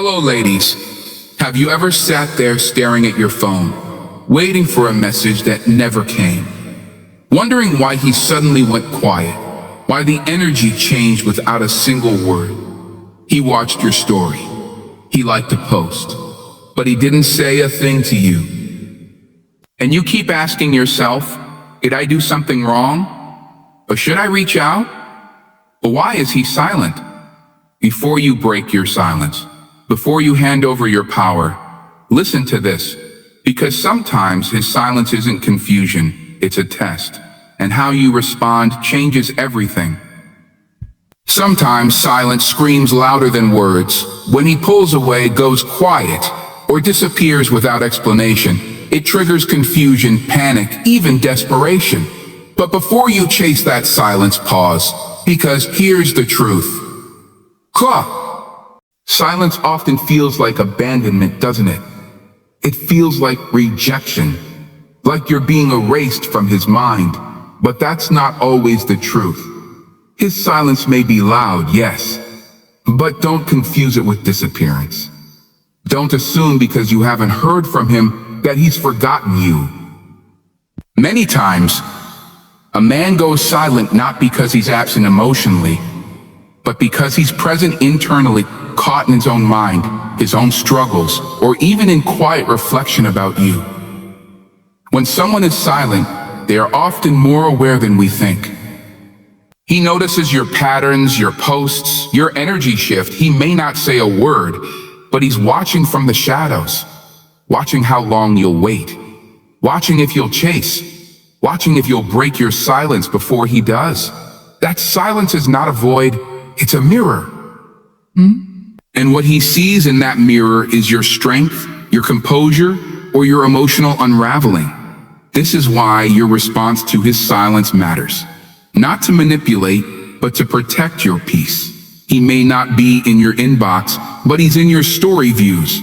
Hello, ladies. Have you ever sat there staring at your phone, waiting for a message that never came? Wondering why he suddenly went quiet, why the energy changed without a single word? He watched your story. He liked a post, but he didn't say a thing to you. And you keep asking yourself, did I do something wrong? Or should I reach out? But why is he silent? Before you break your silence, before you hand over your power, listen to this, because sometimes his silence isn't confusion, it's a test, and how you respond changes everything. Sometimes silence screams louder than words. When he pulls away, goes quiet, or disappears without explanation, it triggers confusion, panic, even desperation. But before you chase that silence, pause, because here's the truth. Silence often feels like abandonment, doesn't it? It feels like rejection, like you're being erased from his mind. But that's not always the truth. His silence may be loud, yes, but don't confuse it with disappearance. Don't assume because you haven't heard from him that he's forgotten you. Many times, a man goes silent not because he's absent emotionally, but because he's present internally, caught in his own mind, his own struggles, or even in quiet reflection about you. When someone is silent, they are often more aware than we think. He notices your patterns, your posts, your energy shift. He may not say a word, but he's watching from the shadows, watching how long you'll wait, watching if you'll chase, watching if you'll break your silence before he does. That silence is not a void, it's a mirror. And what he sees in that mirror is your strength, your composure, or your emotional unraveling. This is why your response to his silence matters. Not to manipulate, but to protect your peace. He may not be in your inbox, but he's in your story views.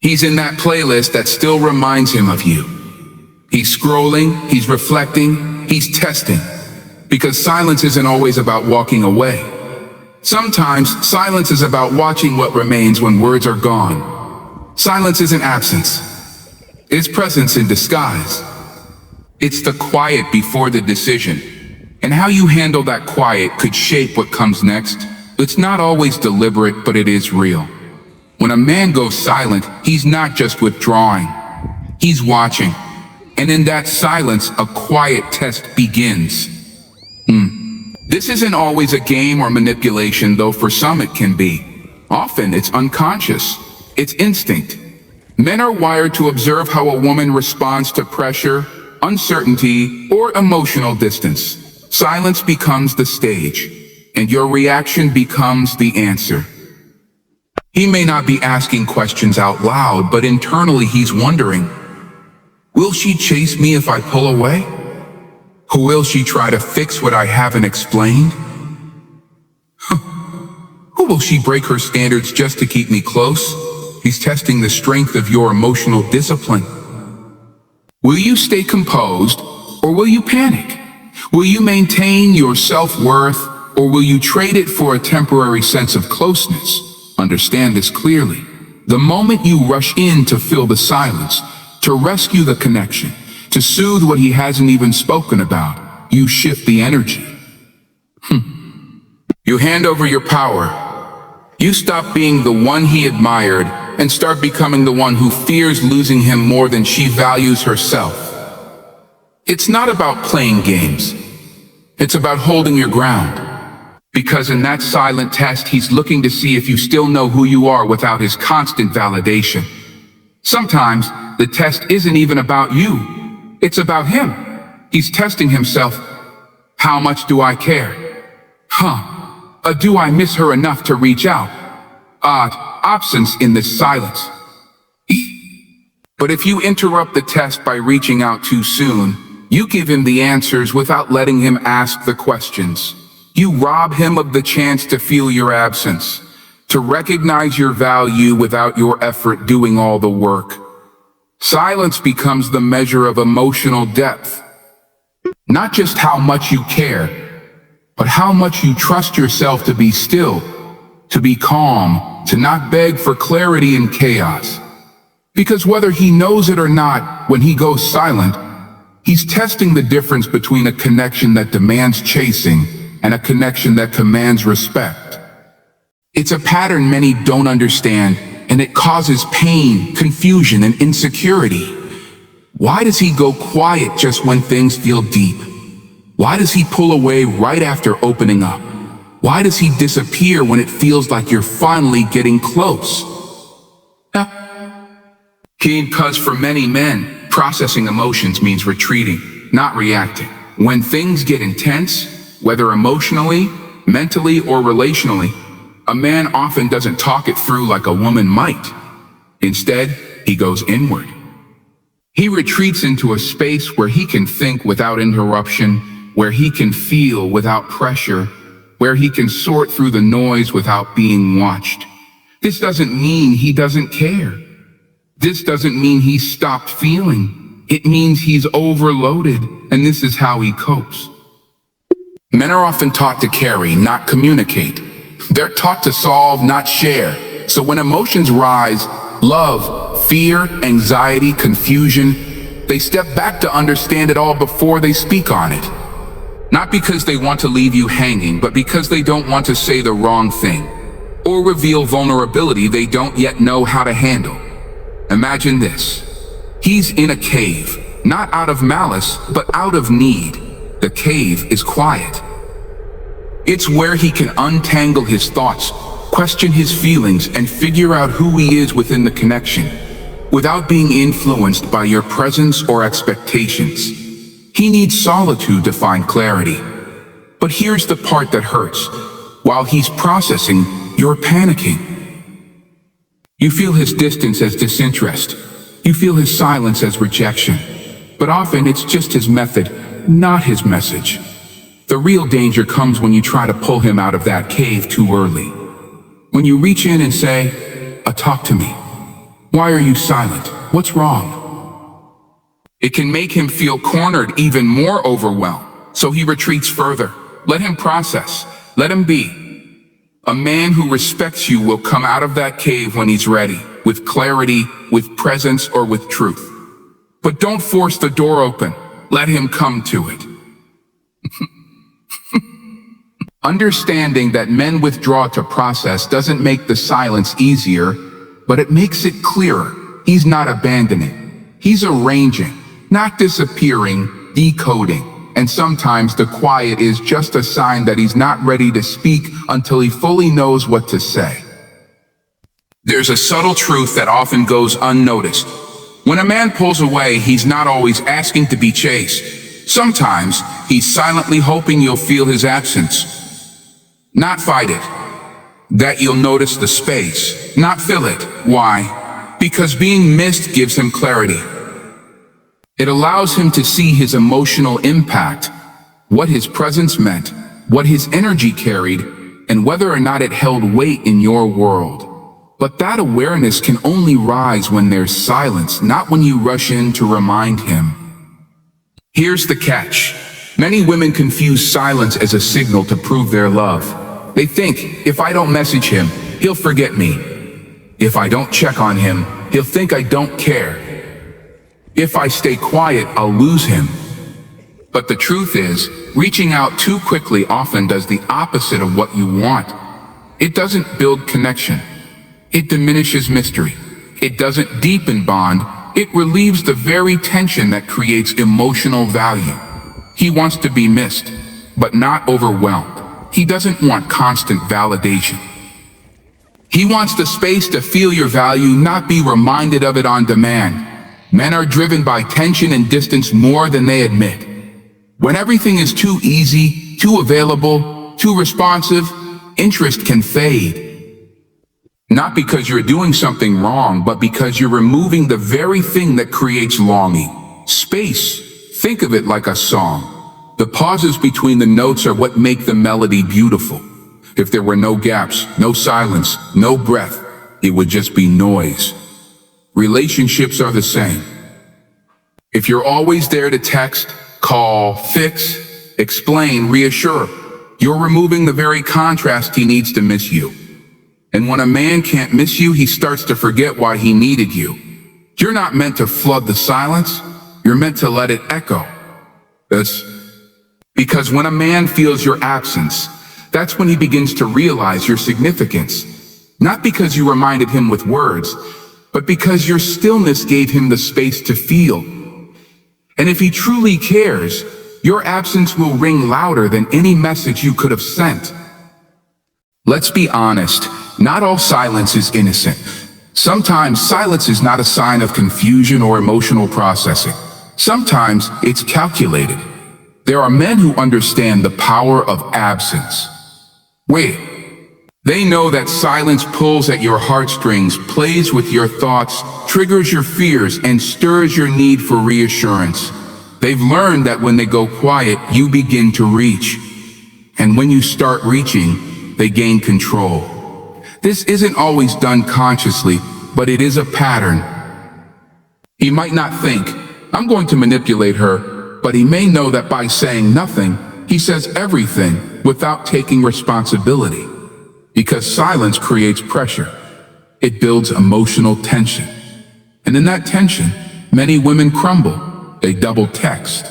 He's in that playlist that still reminds him of you. He's scrolling, he's reflecting, he's testing. Because silence isn't always about walking away. Sometimes silence is about watching what remains when words are gone. Silence isn't absence. It's presence in disguise. It's the quiet before the decision. And how you handle that quiet could shape what comes next. It's not always deliberate, but it is real. When a man goes silent, he's not just withdrawing. He's watching. And in that silence, a quiet test begins. This isn't always a game or manipulation, though for some it can be. Often it's unconscious. It's instinct. Men are wired to observe how a woman responds to pressure, uncertainty, or emotional distance. Silence becomes the stage, and your reaction becomes the answer. He may not be asking questions out loud, but internally he's wondering, will she chase me if I pull away? Will she try to fix what I haven't explained? Who will she break her standards just to keep me close? He's testing the strength of your emotional discipline. Will you stay composed, or will you panic? Will you maintain your self-worth, or will you trade it for a temporary sense of closeness? Understand this clearly. The moment you rush in to fill the silence, to rescue the connection, to soothe what he hasn't even spoken about, you shift the energy. You hand over your power. You stop being the one he admired and start becoming the one who fears losing him more than she values herself. It's not about playing games. It's about holding your ground. Because in that silent test, he's looking to see if you still know who you are without his constant validation. Sometimes the test isn't even about you. It's about him. He's testing himself. How much do I care? Do I miss her enough to reach out? Absence in this silence. But if you interrupt the test by reaching out too soon, you give him the answers without letting him ask the questions. You rob him of the chance to feel your absence, to recognize your value without your effort doing all the work. Silence becomes the measure of emotional depth. Not just how much you care, but how much you trust yourself to be still. to be calm, to not beg for clarity in chaos. Because whether he knows it or not, when he goes silent, he's testing the difference between a connection that demands chasing and a connection that commands respect. It's a pattern many don't understand, and it causes pain, confusion, and insecurity. Why does he go quiet just when things feel deep? Why does he pull away right after opening up? Why does he disappear when it feels like you're finally getting close? Because for many men, processing emotions means retreating, not reacting. When things get intense, whether emotionally, mentally, or relationally, a man often doesn't talk it through like a woman might. Instead, he goes inward. He retreats into a space where he can think without interruption, where he can feel without pressure, where he can sort through the noise without being watched. This doesn't mean he doesn't care. This doesn't mean he stopped feeling. It means he's overloaded, and this is how he copes. Men are often taught to carry, not communicate. They're taught to solve, not share. So when emotions rise, love, fear, anxiety, confusion, they step back to understand it all before they speak on it. Not because they want to leave you hanging, but because they don't want to say the wrong thing or reveal vulnerability they don't yet know how to handle. Imagine this. He's in a cave, not out of malice, but out of need. The cave is quiet. It's where he can untangle his thoughts, question his feelings, and figure out who he is within the connection, without being influenced by your presence or expectations. He needs solitude to find clarity. But here's the part that hurts. While he's processing, you're panicking. You feel his distance as disinterest. You feel his silence as rejection. But often it's just his method, not his message. The real danger comes when you try to pull him out of that cave too early. When you reach in and say, talk to me. Why are you silent? What's wrong? It can make him feel cornered, even more overwhelmed. So he retreats further. Let him process. Let him be. A man who respects you will come out of that cave when he's ready, with clarity, with presence, or with truth. But don't force the door open. Let him come to it. Understanding that men withdraw to process doesn't make the silence easier, but it makes it clearer. He's not abandoning. He's arranging, not disappearing, decoding. And sometimes the quiet is just a sign that he's not ready to speak until he fully knows what to say. There's a subtle truth that often goes unnoticed. When a man pulls away, he's not always asking to be chased. Sometimes he's silently hoping you'll feel his absence. Not fight it. That you'll notice the space, not fill it. Why? Because being missed gives him clarity. It allows him to see his emotional impact, what his presence meant, what his energy carried, and whether or not it held weight in your world. But that awareness can only rise when there's silence, not when you rush in to remind him. Here's the catch. Many women confuse silence as a signal to prove their love. They think, if I don't message him, he'll forget me. If I don't check on him, he'll think I don't care. If I stay quiet, I'll lose him. But the truth is, reaching out too quickly often does the opposite of what you want. It doesn't build connection. It diminishes mystery. It doesn't deepen bond. It relieves the very tension that creates emotional value. He wants to be missed, but not overwhelmed. He doesn't want constant validation. He wants the space to feel your value, not be reminded of it on demand. Men are driven by tension and distance more than they admit. When everything is too easy, too available, too responsive, interest can fade. Not because you're doing something wrong, but because you're removing the very thing that creates longing. Space. Think of it like a song. The pauses between the notes are what make the melody beautiful. If there were no gaps, no silence, no breath, it would just be noise. Relationships are the same. If you're always there to text, call, fix, explain, reassure, you're removing the very contrast he needs to miss you. And when a man can't miss you, he starts to forget why he needed you. You're not meant to flood the silence. You're meant to let it echo. Because when a man feels your absence, that's when he begins to realize your significance. Not because you reminded him with words, but because your stillness gave him the space to feel. And if he truly cares, your absence will ring louder than any message you could have sent. Let's be honest, not all silence is innocent. Sometimes silence is not a sign of confusion or emotional processing. Sometimes it's calculated. There are men who understand the power of absence. They know that silence pulls at your heartstrings, plays with your thoughts, triggers your fears, and stirs your need for reassurance. They've learned that when they go quiet, you begin to reach. And when you start reaching, they gain control. This isn't always done consciously, but it is a pattern. He might not think, I'm going to manipulate her, but he may know that by saying nothing, he says everything without taking responsibility. Because silence creates pressure. It builds emotional tension. And in that tension, many women crumble. They double text.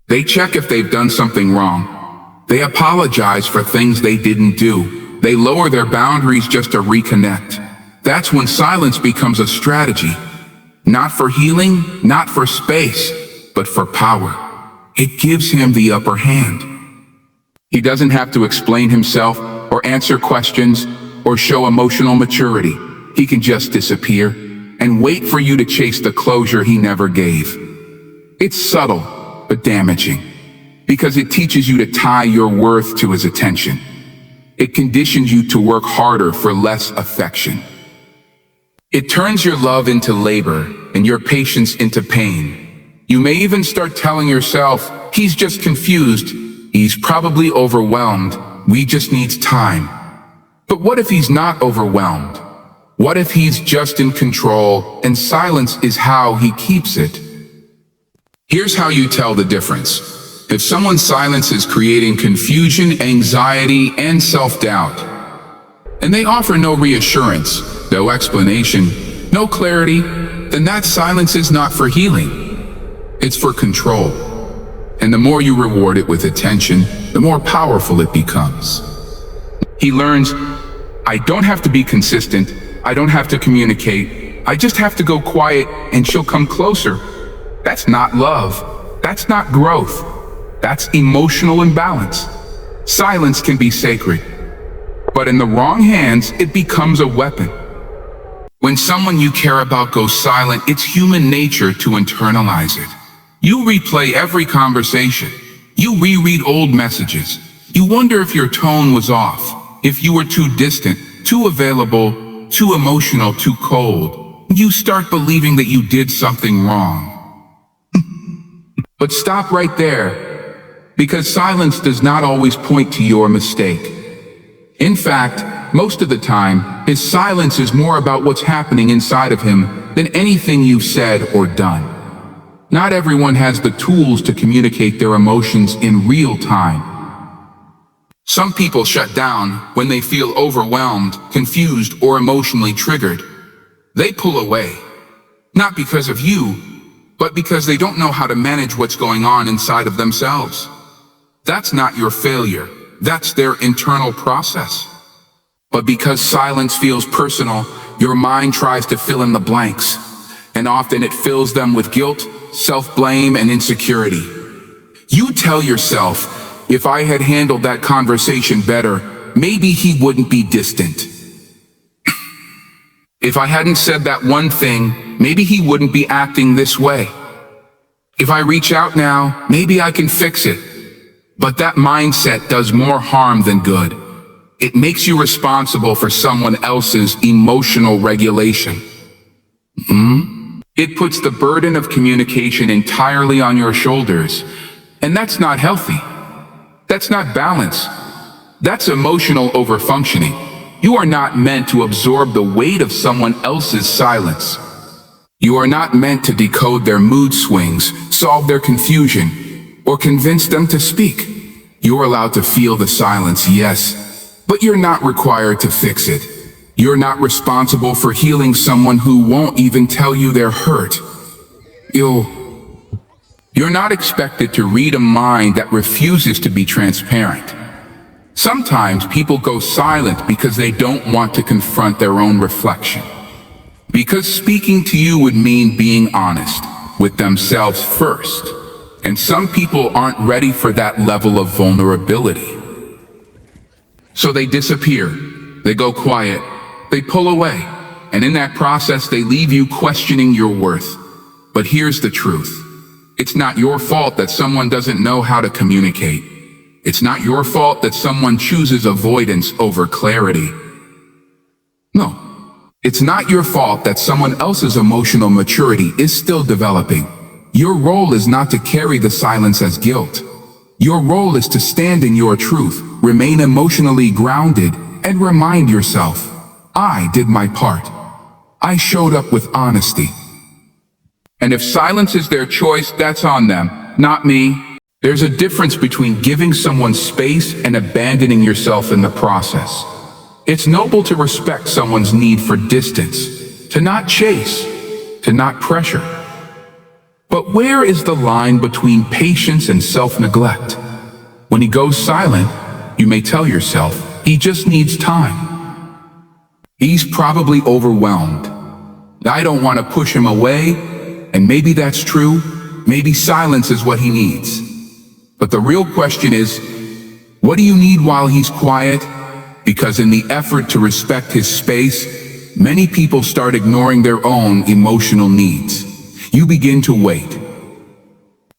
They check if they've done something wrong. They apologize for things they didn't do. They lower their boundaries just to reconnect. That's when silence becomes a strategy. Not for healing, not for space, but for power. It gives him the upper hand. He doesn't have to explain himself or answer questions or show emotional maturity. He can just disappear and wait for you to chase the closure he never gave. It's subtle, but damaging, because it teaches you to tie your worth to his attention. It conditions you to work harder for less affection. It turns your love into labor and your patience into pain. You may even start telling yourself, he's just confused, he's probably overwhelmed, we just need time. But what if he's not overwhelmed? What if he's just in control and silence is how he keeps it? Here's how you tell the difference. If someone's silence is creating confusion, anxiety, and self-doubt, and they offer no reassurance, no explanation, no clarity, then that silence is not for healing. It's for control. And the more you reward it with attention, the more powerful it becomes. He learns, I don't have to be consistent, I don't have to communicate, I just have to go quiet and she'll come closer. That's not love. That's not growth. That's emotional imbalance. Silence can be sacred, but in the wrong hands, it becomes a weapon. When someone you care about goes silent, it's human nature to internalize it. You replay every conversation. You reread old messages. You wonder if your tone was off, if you were too distant, too available, too emotional, too cold. You start believing that you did something wrong. But stop right there, because silence does not always point to your mistake. In fact, most of the time, his silence is more about what's happening inside of him than anything you've said or done. Not everyone has the tools to communicate their emotions in real time. Some people shut down when they feel overwhelmed, confused, or emotionally triggered. They pull away, not because of you, but because they don't know how to manage what's going on inside of themselves. That's not your failure. That's their internal process. But because silence feels personal, your mind tries to fill in the blanks, and often it fills them with guilt, self-blame, and insecurity. You tell yourself, if I had handled that conversation better, maybe he wouldn't be distant. If I hadn't said that one thing, maybe he wouldn't be acting this way. If I reach out now, maybe I can fix it. But that mindset does more harm than good. It makes you responsible for someone else's emotional regulation. It puts the burden of communication entirely on your shoulders. And that's not healthy. That's not balance. That's emotional overfunctioning. You are not meant to absorb the weight of someone else's silence. You are not meant to decode their mood swings, solve their confusion, or convince them to speak. You are allowed to feel the silence, yes, But you're not required to fix it. You're not responsible for healing someone who won't even tell you they're hurt. You're not expected to read a mind that refuses to be transparent. Sometimes people go silent because they don't want to confront their own reflection. Because speaking to you would mean being honest with themselves first. And some people aren't ready for that level of vulnerability. So they disappear, they go quiet, they pull away, and in that process they leave you questioning your worth. But here's the truth. It's not your fault that someone doesn't know how to communicate. It's not your fault that someone chooses avoidance over clarity. No, it's not your fault that someone else's emotional maturity is still developing. Your role is not to carry the silence as guilt. Your role is to stand in your truth, remain emotionally grounded, and remind yourself, I did my part. I showed up with honesty. And if silence is their choice, that's on them, not me. There's a difference between giving someone space and abandoning yourself in the process. It's noble to respect someone's need for distance, to not chase, to not pressure. But where is the line between patience and self-neglect? When he goes silent, you may tell yourself, he just needs time. He's probably overwhelmed. I don't want to push him away, and maybe that's true. Maybe silence is what he needs. But the real question is, what do you need while he's quiet? Because in the effort to respect his space, many people start ignoring their own emotional needs. You begin to wait.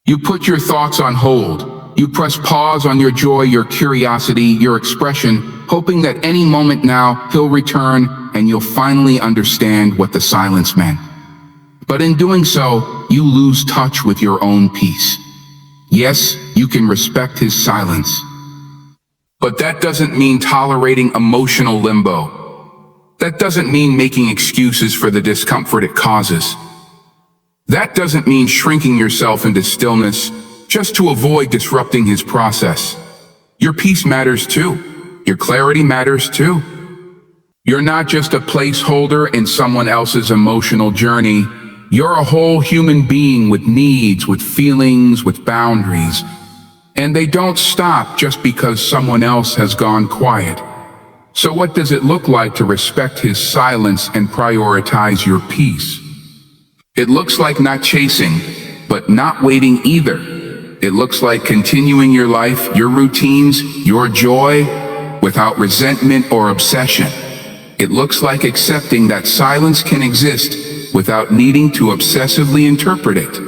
You put your thoughts on hold. You press pause on your joy, your curiosity, your expression, hoping that any moment now he'll return and you'll finally understand what the silence meant. But in doing so, you lose touch with your own peace. Yes, you can respect his silence. But that doesn't mean tolerating emotional limbo. That doesn't mean making excuses for the discomfort it causes. That doesn't mean shrinking yourself into stillness just to avoid disrupting his process. Your peace matters too. Your clarity matters too. You're not just a placeholder in someone else's emotional journey. You're a whole human being with needs, with feelings, with boundaries. And they don't stop just because someone else has gone quiet. So what does it look like to respect his silence and prioritize your peace? It looks like not chasing, but not waiting either. It looks like continuing your life, your routines, your joy, without resentment or obsession. It looks like accepting that silence can exist without needing to obsessively interpret it.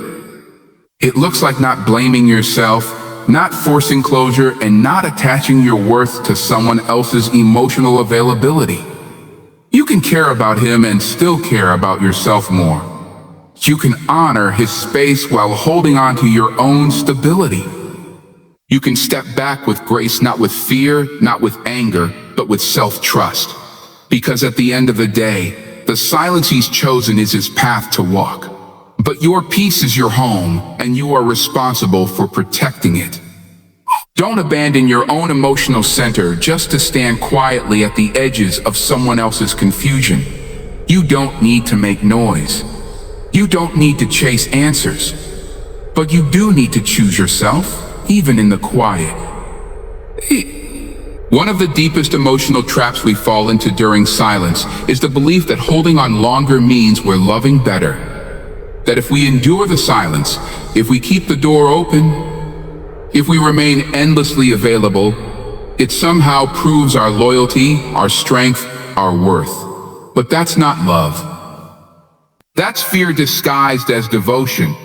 It looks like not blaming yourself, not forcing closure, and not attaching your worth to someone else's emotional availability. You can care about him and still care about yourself more. You can honor his space while holding on to your own stability. You can step back with grace, not with fear, not with anger, but with self-trust. Because at the end of the day, the silence he's chosen is his path to walk. But your peace is your home, and you are responsible for protecting it. Don't abandon your own emotional center just to stand quietly at the edges of someone else's confusion. You don't need to make noise. You don't need to chase answers. But you do need to choose yourself, even in the quiet. One of the deepest emotional traps we fall into during silence is the belief that holding on longer means we're loving better. That if we endure the silence, if we keep the door open, if we remain endlessly available, it somehow proves our loyalty, our strength, our worth. But that's not love. That's fear disguised as devotion.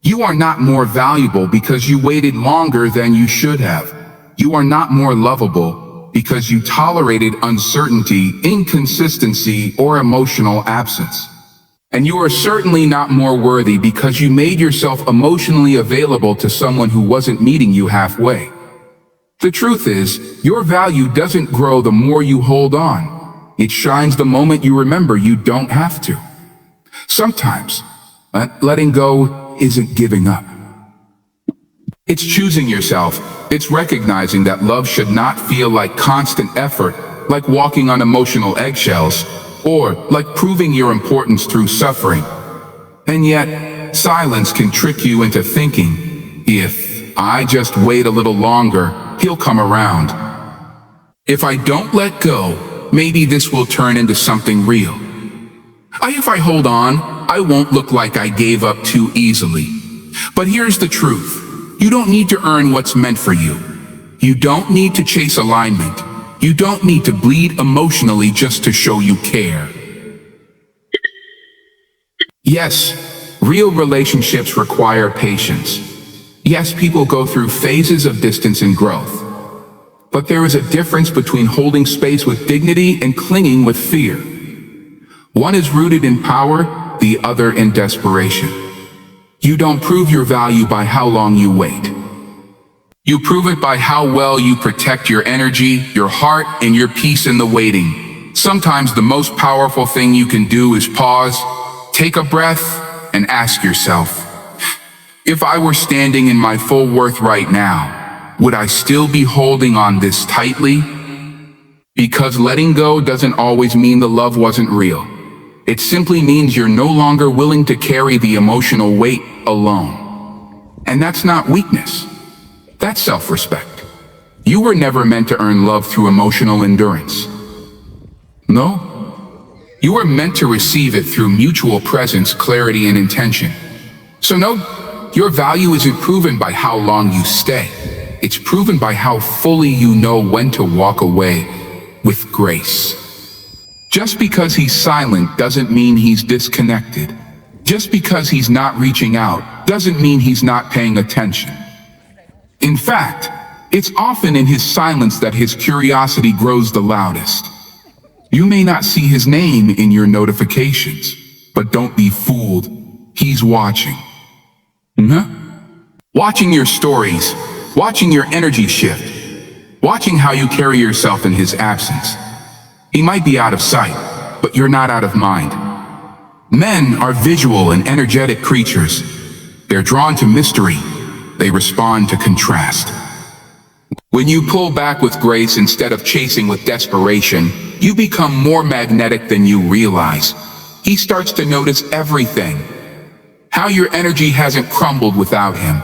You are not more valuable because you waited longer than you should have. You are not more lovable because you tolerated uncertainty, inconsistency, or emotional absence. And you are certainly not more worthy because you made yourself emotionally available to someone who wasn't meeting you halfway. The truth is, your value doesn't grow the more you hold on. It shines the moment you remember you don't have to. Sometimes, letting go isn't giving up. It's choosing yourself. It's recognizing that love should not feel like constant effort, like walking on emotional eggshells, or like proving your importance through suffering. And yet, silence can trick you into thinking, if I just wait a little longer, he'll come around. If I don't let go, maybe this will turn into something real. If I hold on, I won't look like I gave up too easily. But here's the truth. You don't need to earn what's meant for you. You don't need to chase alignment. You don't need to bleed emotionally just to show you care. Yes, real relationships require patience. Yes, people go through phases of distance and growth. But there is a difference between holding space with dignity and clinging with fear. One is rooted in power, the other in desperation. You don't prove your value by how long you wait. You prove it by how well you protect your energy, your heart, and your peace in the waiting. Sometimes the most powerful thing you can do is pause, take a breath, and ask yourself, if I were standing in my full worth right now, would I still be holding on this tightly? Because letting go doesn't always mean the love wasn't real. It simply means you're no longer willing to carry the emotional weight alone. And that's not weakness. That's self-respect. You were never meant to earn love through emotional endurance. No. You were meant to receive it through mutual presence, clarity, and intention. So no, your value isn't proven by how long you stay. It's proven by how fully you know when to walk away with grace. Just because he's silent doesn't mean he's disconnected. Just because he's not reaching out doesn't mean he's not paying attention. In fact, it's often in his silence that his curiosity grows the loudest. You may not see his name in your notifications, but don't be fooled. He's watching. Watching your stories, watching your energy shift, watching how you carry yourself in his absence. He might be out of sight, but you're not out of mind. Men are visual and energetic creatures. They're drawn to mystery. They respond to contrast. When you pull back with grace instead of chasing with desperation, you become more magnetic than you realize. He starts to notice everything. How your energy hasn't crumbled without him.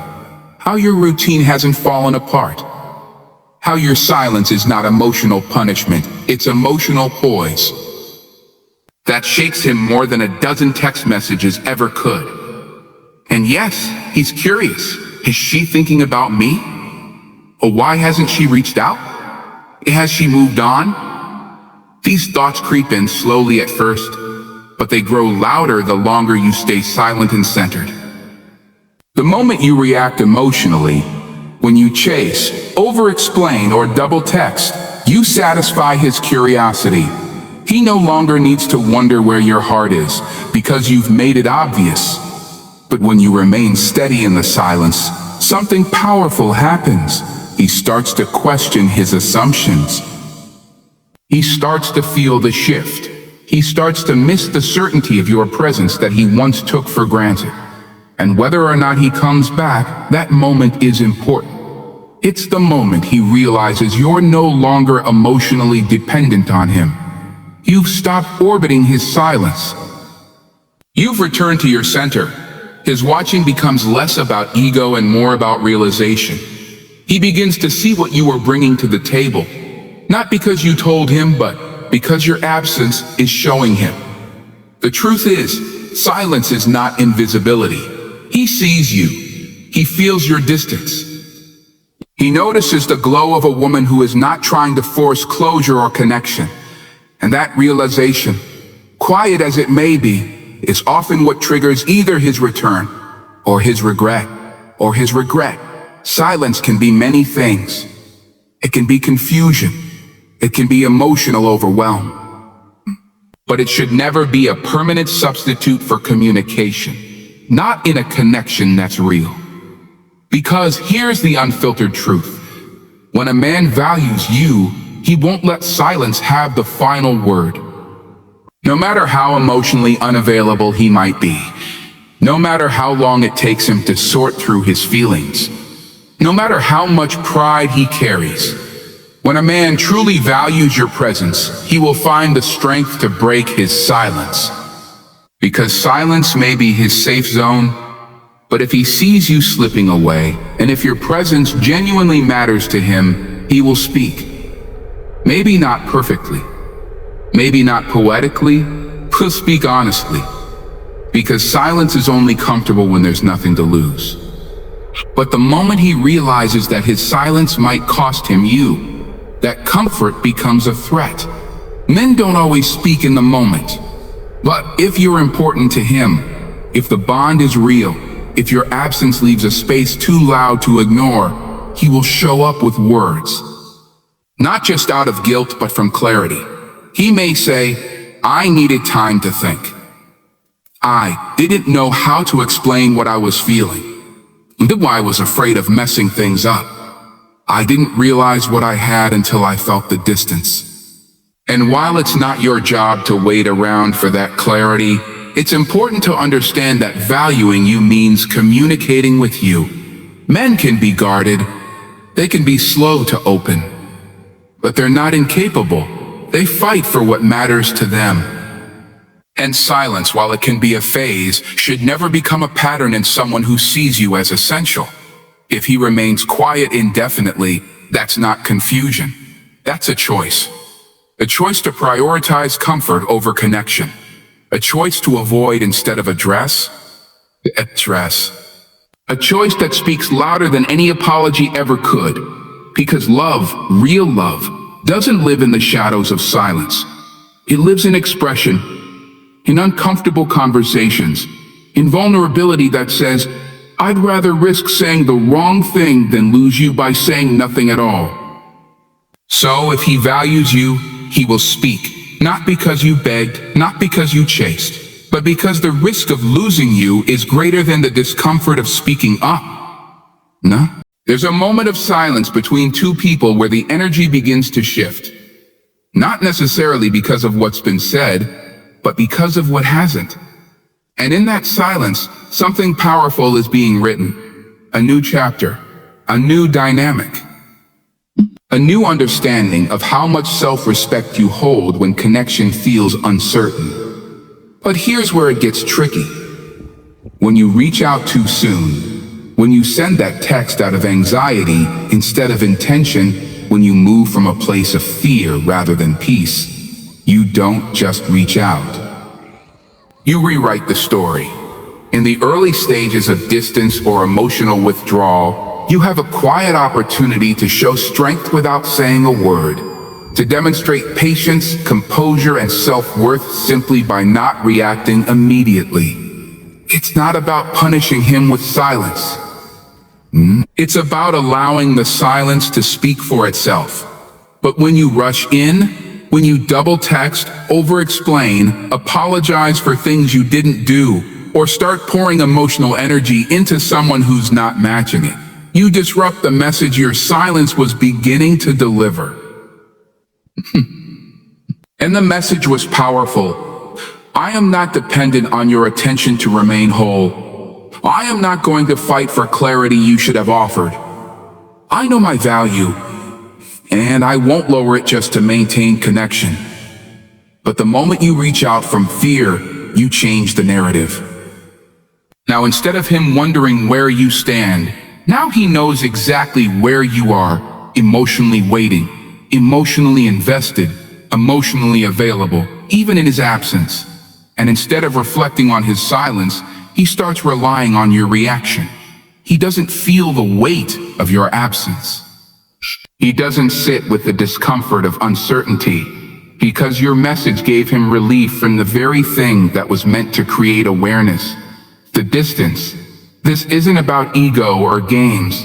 How your routine hasn't fallen apart. How your silence is not emotional punishment, it's emotional poise. That shakes him more than a dozen text messages ever could. And yes, he's curious. Is she thinking about me? Or why hasn't she reached out? Has she moved on? These thoughts creep in slowly at first, but they grow louder the longer you stay silent and centered. The moment you react emotionally, when you chase, over-explain, or double-text, you satisfy his curiosity. He no longer needs to wonder where your heart is, because you've made it obvious. But when you remain steady in the silence, something powerful happens. He starts to question his assumptions. He starts to feel the shift. He starts to miss the certainty of your presence that he once took for granted. And whether or not he comes back, that moment is important. It's the moment he realizes you're no longer emotionally dependent on him. You've stopped orbiting his silence. You've returned to your center. His watching becomes less about ego and more about realization. He begins to see what you are bringing to the table, not because you told him, but because your absence is showing him. The truth is, silence is not invisibility. He sees you. He feels your distance. He notices the glow of a woman who is not trying to force closure or connection. And that realization, quiet as it may be, is often what triggers either his return or his regret. Silence can be many things. It can be confusion. It can be emotional overwhelm. But it should never be a permanent substitute for communication. Not in a connection that's real. Because here's the unfiltered truth. When a man values you, he won't let silence have the final word. No matter how emotionally unavailable he might be, no matter how long it takes him to sort through his feelings, no matter how much pride he carries. When a man truly values your presence, he will find the strength to break his silence. Because silence may be his safe zone, but if he sees you slipping away, and if your presence genuinely matters to him, he will speak. Maybe not perfectly, maybe not poetically, he'll speak honestly. Because silence is only comfortable when there's nothing to lose. But the moment he realizes that his silence might cost him you, that comfort becomes a threat. Men don't always speak in the moment. But if you're important to him, if the bond is real, if your absence leaves a space too loud to ignore, he will show up with words. Not just out of guilt, but from clarity. He may say, I needed time to think. I didn't know how to explain what I was feeling. I was afraid of messing things up. I didn't realize what I had until I felt the distance. And while it's not your job to wait around for that clarity, it's important to understand that valuing you means communicating with you. Men can be guarded. They can be slow to open. But they're not incapable. They fight for what matters to them. And silence, while it can be a phase, should never become a pattern in someone who sees you as essential. If he remains quiet indefinitely, that's not confusion. That's a choice. A choice to prioritize comfort over connection. A choice to avoid instead of address. A choice that speaks louder than any apology ever could. Because love, real love, doesn't live in the shadows of silence. It lives in expression, in uncomfortable conversations, in vulnerability that says, I'd rather risk saying the wrong thing than lose you by saying nothing at all. So if he values you, he will speak, not because you begged, not because you chased, but because the risk of losing you is greater than the discomfort of speaking up. No? There's a moment of silence between two people where the energy begins to shift. Not necessarily because of what's been said, but because of what hasn't. And in that silence, something powerful is being written. A new chapter, a new dynamic. A new understanding of how much self-respect you hold when connection feels uncertain. But here's where it gets tricky. When you reach out too soon, when you send that text out of anxiety instead of intention, when you move from a place of fear rather than peace, you don't just reach out. You rewrite the story. In the early stages of distance or emotional withdrawal, you have a quiet opportunity to show strength without saying a word, to demonstrate patience, composure, and self-worth simply by not reacting immediately. It's not about punishing him with silence. It's about allowing the silence to speak for itself. But when you rush in, when you double text, over-explain, apologize for things you didn't do, or start pouring emotional energy into someone who's not matching it, you disrupt the message your silence was beginning to deliver. And the message was powerful. I am not dependent on your attention to remain whole. I am not going to fight for clarity you should have offered. I know my value, and I won't lower it just to maintain connection. But the moment you reach out from fear, you change the narrative. Now, instead of him wondering where you stand, now he knows exactly where you are, emotionally waiting, emotionally invested, emotionally available, even in his absence. And instead of reflecting on his silence, he starts relying on your reaction. He doesn't feel the weight of your absence. He doesn't sit with the discomfort of uncertainty, because your message gave him relief from the very thing that was meant to create awareness. The distance. This isn't about ego or games.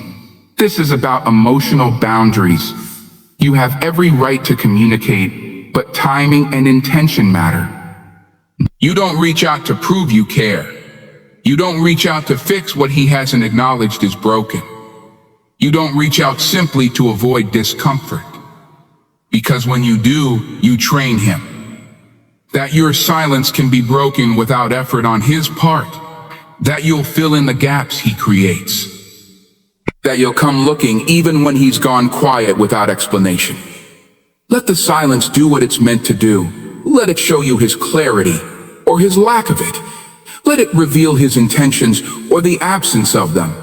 This is about emotional boundaries. You have every right to communicate, but timing and intention matter. You don't reach out to prove you care. You don't reach out to fix what he hasn't acknowledged is broken. You don't reach out simply to avoid discomfort. Because when you do, you train him. That your silence can be broken without effort on his part. That you'll fill in the gaps he creates. that you'll come looking even when he's gone quiet without explanation. Let the silence do what it's meant to do. Let it show you his clarity, or his lack of it. Let it reveal his intentions, or the absence of them.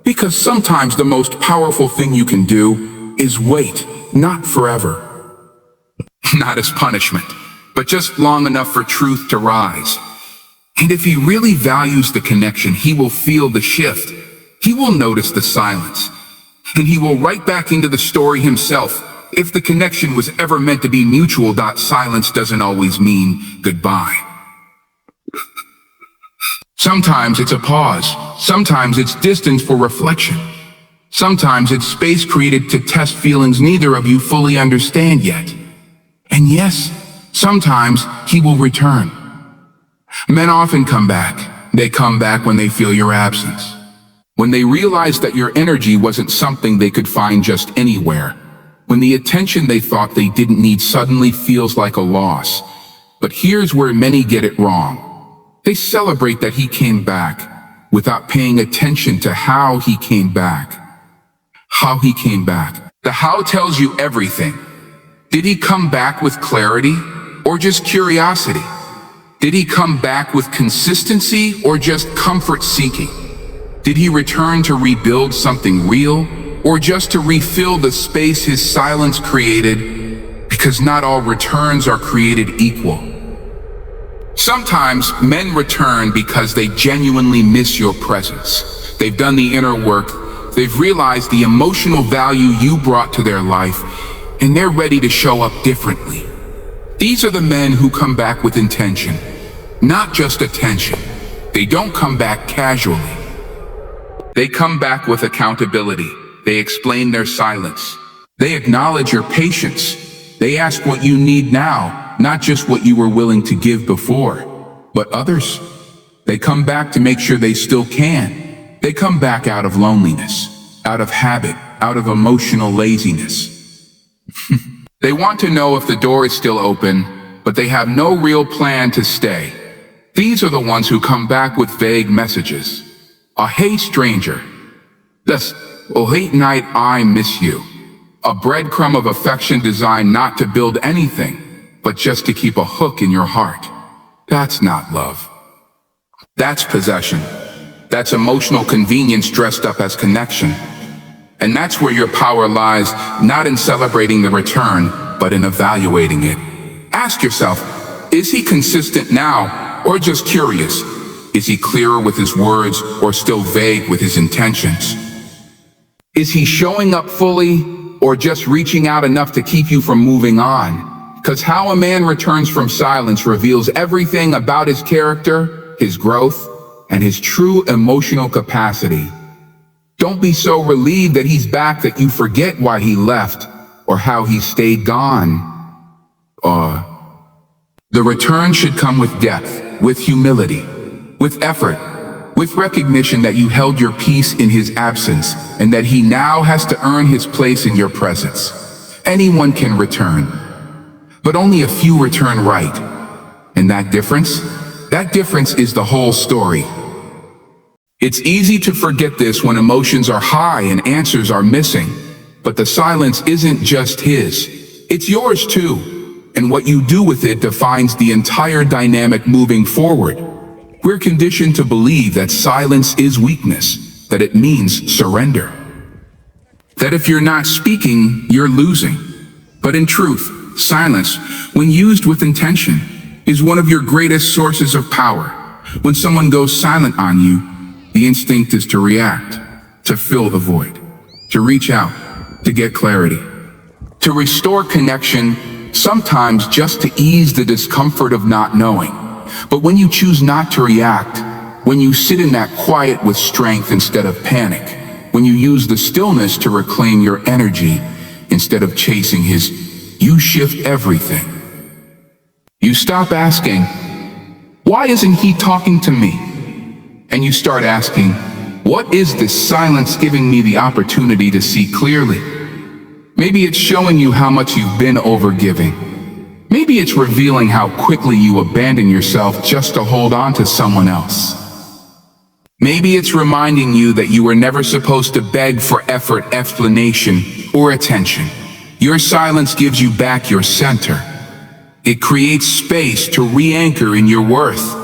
Because sometimes the most powerful thing you can do is wait, not forever. Not as punishment, but just long enough for truth to rise. And if he really values the connection, he will feel the shift. He will notice the silence. And he will write back into the story himself. If the connection was ever meant to be mutual, silence doesn't always mean goodbye. Sometimes it's a pause. Sometimes it's distance for reflection. Sometimes it's space created to test feelings neither of you fully understand yet. And yes, sometimes he will return. Men often come back. They come back when they feel your absence. When they realize that your energy wasn't something they could find just anywhere. When the attention they thought they didn't need suddenly feels like a loss. But here's where many get it wrong. They celebrate that he came back without paying attention to how he came back. How he came back. The how tells you everything. Did he come back with clarity or just curiosity? Did he come back with consistency or just comfort seeking? Did he return to rebuild something real or just to refill the space his silence created? Because not all returns are created equal. Sometimes men return because they genuinely miss your presence. They've done the inner work. They've realized the emotional value you brought to their life, and they're ready to show up differently. These are the men who come back with intention, not just attention. They don't come back casually. They come back with accountability. They explain their silence. They acknowledge your patience. They ask what you need now, not just what you were willing to give before. But others, they come back to make sure they still can. They come back out of loneliness, out of habit, out of emotional laziness. They want to know if the door is still open, but they have no real plan to stay. These are the ones who come back with vague messages. A hey stranger. This, oh late night, I miss you. A breadcrumb of affection designed not to build anything, but just to keep a hook in your heart. That's not love. That's possession. That's emotional convenience dressed up as connection. And that's where your power lies, not in celebrating the return, but in evaluating it. Ask yourself, is he consistent now, or just curious? Is he clearer with his words, or still vague with his intentions? Is he showing up fully, or just reaching out enough to keep you from moving on? Because how a man returns from silence reveals everything about his character, his growth, and his true emotional capacity. Don't be so relieved that he's back that you forget why he left, or how he stayed gone. The return should come with depth, with humility, with effort, with recognition that you held your peace in his absence, and that he now has to earn his place in your presence. Anyone can return, but only a few return right. And that difference is the whole story. It's easy to forget this when emotions are high and answers are missing. But the silence isn't just his, it's yours too. And what you do with it defines the entire dynamic moving forward. We're conditioned to believe that silence is weakness, that it means surrender. That if you're not speaking, you're losing. But in truth, silence, when used with intention, is one of your greatest sources of power. When someone goes silent on you, the instinct is to react, to fill the void, to reach out, to get clarity, to restore connection, sometimes just to ease the discomfort of not knowing. But when you choose not to react, when you sit in that quiet with strength instead of panic, when you use the stillness to reclaim your energy instead of chasing you shift everything. You stop asking, why isn't he talking to me? And you start asking, what is this silence giving me the opportunity to see clearly? Maybe it's showing you how much you've been overgiving. Maybe it's revealing how quickly you abandon yourself just to hold on to someone else. Maybe it's reminding you that you were never supposed to beg for effort, explanation, or attention. Your silence gives you back your center. It creates space to re-anchor in your worth.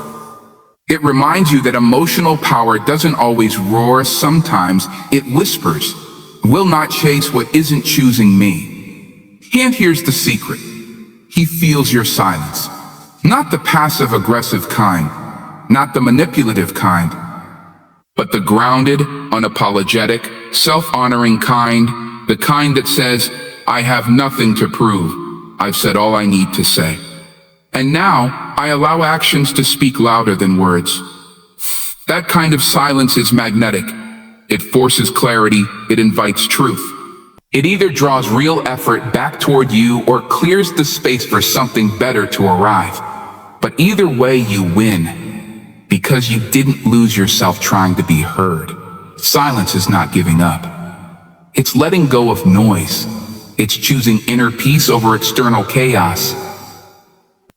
It reminds you that emotional power doesn't always roar, sometimes it whispers, "Will not chase what isn't choosing me." And here's the secret. He feels your silence. Not the passive-aggressive kind, not the manipulative kind, but the grounded, unapologetic, self-honoring kind, the kind that says, "I have nothing to prove. I've said all I need to say. And now, I allow actions to speak louder than words." That kind of silence is magnetic. It forces clarity, it invites truth. It either draws real effort back toward you or clears the space for something better to arrive. But either way, you win, because you didn't lose yourself trying to be heard. Silence is not giving up. It's letting go of noise. It's choosing inner peace over external chaos.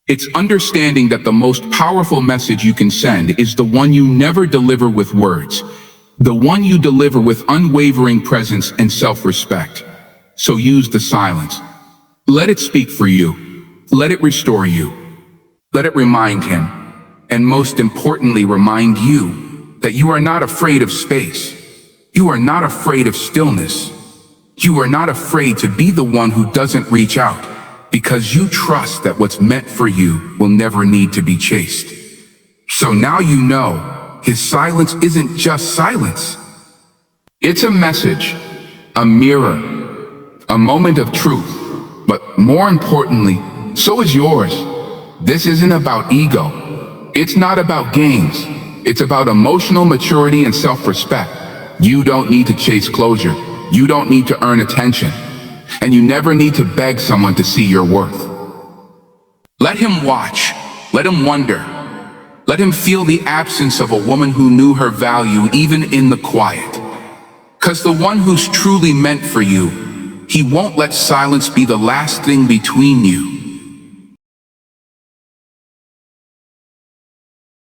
It's understanding that the most powerful message you can send is the one you never deliver with words, the one you deliver with unwavering presence and self-respect. So use the silence. Let it speak for you. Let it restore you. Let it remind him, and most importantly, remind you that you are not afraid of space. You are not afraid of stillness. You are not afraid to be the one who doesn't reach out, because you trust that what's meant for you will never need to be chased. So now you know, his silence isn't just silence. It's a message, a mirror, a moment of truth. But more importantly, so is yours. This isn't about ego. It's not about games. It's about emotional maturity and self-respect. You don't need to chase closure. You don't need to earn attention. And you never need to beg someone to see your worth. Let him watch. Let him wonder. Let him feel the absence of a woman who knew her value even in the quiet. 'Cause the one who's truly meant for you, he won't let silence be the last thing between you.